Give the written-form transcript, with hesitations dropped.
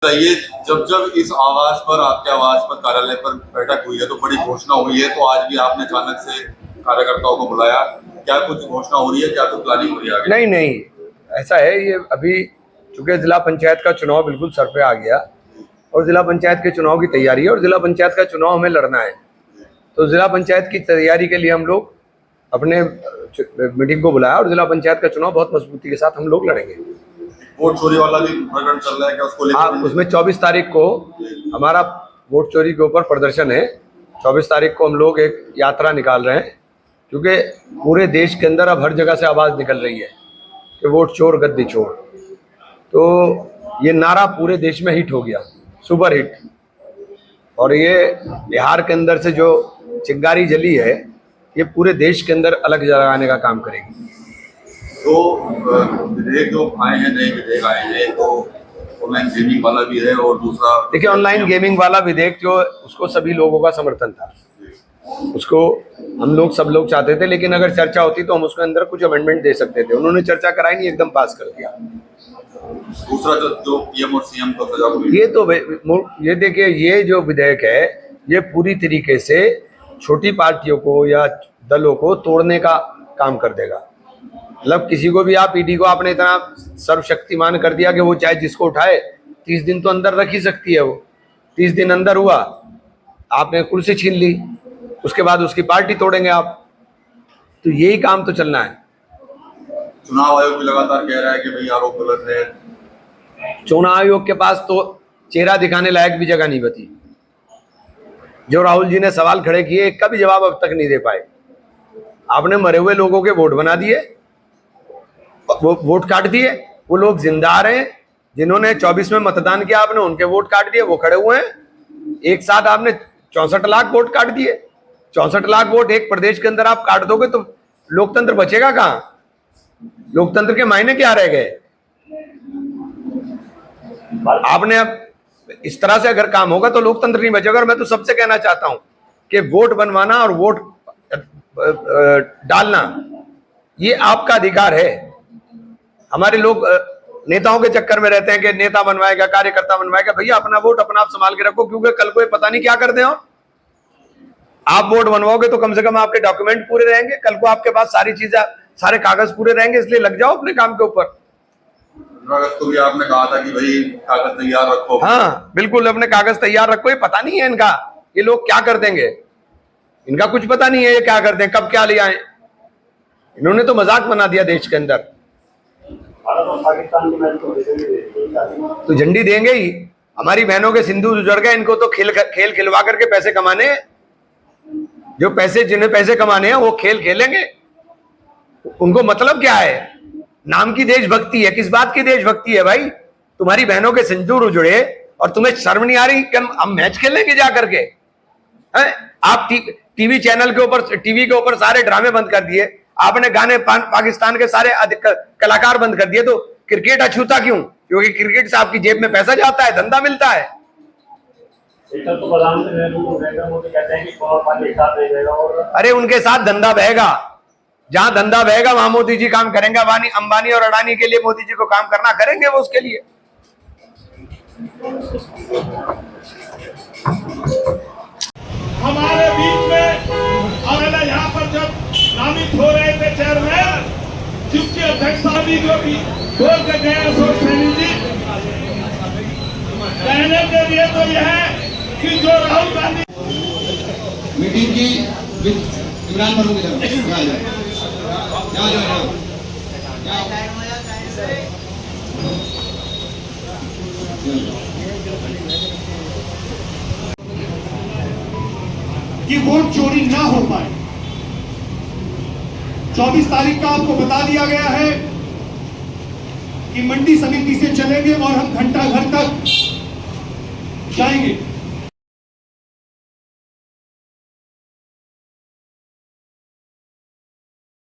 ये जब जब इस आवास पर, आपके आवास पर, कार्यालय पर बैठक हुई है तो बड़ी घोषणा हुई है, तो आज भी आपने अचानक से कार्यकर्ताओं को बुलाया, क्या कुछ घोषणा हो रही है, क्या कुछ प्लानिंग हो रही है आगे? नहीं नहीं, ऐसा है, ये अभी चूंकि जिला पंचायत का चुनाव बिल्कुल सर पे आ गया और जिला पंचायत के चुनाव की तैयारी है और जिला पंचायत का चुनाव हमें लड़ना है, तो जिला पंचायत की तैयारी के लिए हम लोग अपने मीटिंग को बुलाया और जिला पंचायत का चुनाव बहुत मजबूती के साथ हम लोग लड़ेंगे। वोट चोरी वाला भी प्रकरण चल रहा है क्या, उसको लेकर? हाँ, उसमें 24 तारीख को हमारा वोट चोरी के ऊपर प्रदर्शन है। 24 तारीख को हम लोग एक यात्रा निकाल रहे हैं, क्योंकि पूरे देश के अंदर अब हर जगह से आवाज़ निकल रही है कि वोट चोर गद्दी चोर, तो ये नारा पूरे देश में हिट हो गया, सुपर हिट। और ये बिहार के अंदर से जो चिंगारी जली है, ये पूरे देश के अंदर अलग जगाने का काम करेगी। तो विधेयक जो आए हैं, नए विधेयक आए हैं, तो ऑनलाइन गेमिंग वाला भी है और दूसरा, देखिए, ऑनलाइन गेमिंग वाला विधेयक जो उसको सभी लोगों का समर्थन था, उसको हम लोग सब लोग चाहते थे, लेकिन अगर चर्चा होती तो हम उसके अंदर कुछ अमेंडमेंट दे सकते थे। उन्होंने चर्चा कराई नहीं, एकदम पास कर दिया। दूसरा जो पीएम और सीएम को सजा हुई, ये देखिए, ये जो विधेयक है ये पूरी तरीके से छोटी पार्टियों को या दलों को तोड़ने का काम कर देगा। मतलब किसी को भी आप, ईडी को आपने इतना सर्वशक्तिमान कर दिया कि वो चाहे जिसको उठाए 30 दिन तो अंदर रख ही सकती है। वो 30 दिन अंदर हुआ, आपने कुर्सी छीन ली, उसके बाद उसकी पार्टी तोड़ेंगे आप। तो यही काम तो चलना है। चुनाव आयोग भी लगातार कह रहा है कि भाई आरोप गलत है। चुनाव आयोग के पास तो चेहरा दिखाने लायक भी जगह नहीं बची। जो राहुल जी ने सवाल खड़े किए, एक का भी जवाब अब तक नहीं दे पाए। आपने मरे हुए लोगों के वोट बना दिए, वो वोट काट दिए। वो लोग जिंदा आ रहे हैं जिन्होंने 24 में मतदान किया, आपने उनके वोट काट दिए, वो खड़े हुए हैं। एक साथ आपने 64 लाख वोट काट दिए। 64 लाख वोट एक प्रदेश के अंदर आप काट दोगे तो लोकतंत्र बचेगा कहां? लोकतंत्र के मायने क्या रह गए? आपने अब इस तरह से अगर काम होगा तो लोकतंत्र नहीं बचेगा। और मैं तो सबसे कहना चाहता हूं कि वोट बनवाना और वोट डालना ये आपका अधिकार है। हमारे लोग नेताओं के चक्कर में रहते हैं कि नेता बनवाएगा, कार्यकर्ता बनवाएगा। भैया, अपना वोट अपना आप संभाल के रखो, क्योंकि कल को पता नहीं क्या कर दें। आप वोट बनवाओगे तो कम से कम आपके डॉक्यूमेंट पूरे रहेंगे, कल को आपके पास सारी चीजें, सारे कागज पूरे रहेंगे। इसलिए लग जाओ अपने काम के ऊपर। तो भी आपने कहा था कि भाई कागज तैयार रखो। हाँ बिल्कुल, अपने कागज तैयार रखो। ये पता नहीं है इनका, ये लोग क्या कर देंगे, इनका कुछ पता नहीं है ये क्या कर दें, कब क्या ले आए। इन्होंने तो मजाक बना दिया देश के अंदर। तो झंडी देंगे ही। हमारी बहनों के सिंदूर उजड़ गए, इनको तो खेल खिलवा करके पैसे कमाने। जो पैसे, जिन्हें पैसे कमाने हैं वो खेल खेलेंगे। उनको मतलब क्या है? नाम की देशभक्ति है। किस बात की देशभक्ति है भाई? तुम्हारी बहनों के सिंदूर उजड़े और तुम्हें शर्म नहीं आ रही कि हम मैच खेलेंगे जा करके? आप टीवी चैनल के ऊपर, टीवी के ऊपर सारे ड्रामे बंद कर दिए। आपने गाने पाकिस्तान के सारे कलाकार बंद कर दिए। तो क्रिकेट अछूता क्यों? क्योंकि क्रिकेट से आपकी जेब में पैसा जाता है, धंधा मिलता है। तो प्रधानमंत्री नरेंद्र मोदी कहते हैं कि पवार पार्टी साथ रहेगा। और अरे उनके साथ धंधा बहेगा, जहां धंधा बहेगा वहां मोदी जी काम करेंगे। अंबानी और अडानी के लिए मोदी जी को काम करना, करेंगे वो उसके लिए। हमारे बीच में और यहाँ पर जब नामित हो रहे थे चेयरमैन, जिसकी अध्यक्षता भी जो भी बोल के गए अशोक सैनी जी, कहने के लिए तो यह है कि जो राहुल गांधी मीटिंग की इमरान मरू की तरफ कि वोट चोरी ना हो पाए। 24 तारीख का आपको बता दिया गया है कि मंडी समिति से चलेंगे और हम घंटा घर तक जाएंगे।